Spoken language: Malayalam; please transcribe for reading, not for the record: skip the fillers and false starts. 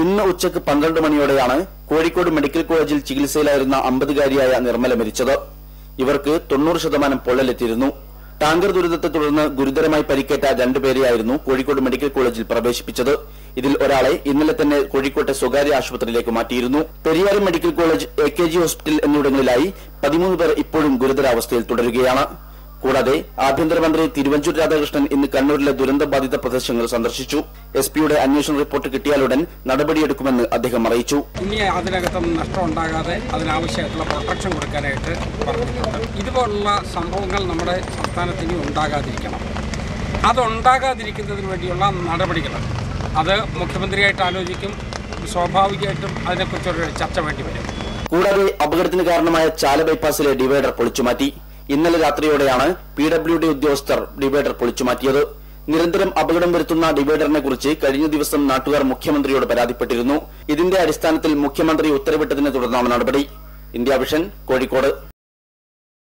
ഇന്ന് ഉച്ചയ്ക്ക് 12 മണിയോടെയാണ് കോഴിക്കോട് മെഡിക്കൽ കോളേജിൽ ചികിത്സയിലായിരുന്ന 50-കാരിയായ നിർമ്മല മരിച്ചത്. ഇവർക്ക് 90% പൊള്ളലെത്തിയിരുന്നു. ടാങ്കർ ദുരിതത്തെ തുടർന്ന് ഗുരുതരമായി പരിക്കേറ്റ 2 പേരെയായിരുന്നു കോഴിക്കോട് മെഡിക്കൽ കോളേജിൽ പ്രവേശിപ്പിച്ചത്. ഇതിൽ ഒരാളെ ഇന്നലെ തന്നെ കോഴിക്കോട്ടെ സ്വകാര്യ ആശുപത്രിയിലേക്ക് മാറ്റിയിരുന്നു. Pariyaram medical college, AKG hospital എന്നിവിടങ്ങളിലായി 13 പേർ ഇപ്പോഴും ഗുരുതരാവസ്ഥയിൽ തുടരുകയാണ്. കൂടാതെ ആഭ്യന്തരമന്ത്രി തിരുവഞ്ചൂർ രാധാകൃഷ്ണൻ ഇന്ന് കണ്ണൂരിലെ ദുരന്തബാധിത പ്രദേശങ്ങൾ സന്ദർശിച്ചു. എസ്പിയുടെ അന്വേഷണ റിപ്പോർട്ട് കിട്ടിയാലുടൻ നടപടിയെടുക്കുമെന്ന് അദ്ദേഹം അറിയിച്ചു. ഇനി അതിനകത്തൊന്നും നഷ്ടം ഉണ്ടാകാതെ അതിനാവശ്യമായിട്ടുള്ള പ്രൊട്ടക്ഷൻ കൊടുക്കാനായിട്ട് പറഞ്ഞിട്ടുണ്ട്. ഇതുപോലുള്ള സംഭവങ്ങൾ നമ്മുടെ സംസ്ഥാനത്ത് ഇനി ഉണ്ടാകാതിരിക്കണം. അതുണ്ടാകാതിരിക്കുന്നതിന് വേണ്ടിയുള്ള നടപടികൾ അത് മുഖ്യമന്ത്രിയായിട്ട് ആലോചിക്കും. സ്വാഭാവികമായിട്ടും അതിനെക്കുറിച്ചൊരു ചർച്ച വേണ്ടി വരും. കൂടാതെ അപകടത്തിന് കാരണമായ ചാല ബൈപ്പാസിലെ ഡിവൈഡർ പൊളിച്ചുമാറ്റി. ഇന്നലെ രാത്രിയോടെയാണ് PWD ഉദ്യോഗസ്ഥർ ഡിവൈഡർ പൊളിച്ചുമാറ്റിയത്. നിരന്തരം അപകടം വരുത്തുന്ന ഡിവൈഡറിനെ കുറിച്ച് കഴിഞ്ഞ ദിവസം നാട്ടുകാർ മുഖ്യമന്ത്രിയോട് പരാതിപ്പെട്ടിരുന്നു. ഇതിന്റെ അടിസ്ഥാനത്തിൽ മുഖ്യമന്ത്രി ഉത്തരവിട്ടതിനെ തുടർന്നാണ് നടപടി. India vision, Kozhikode.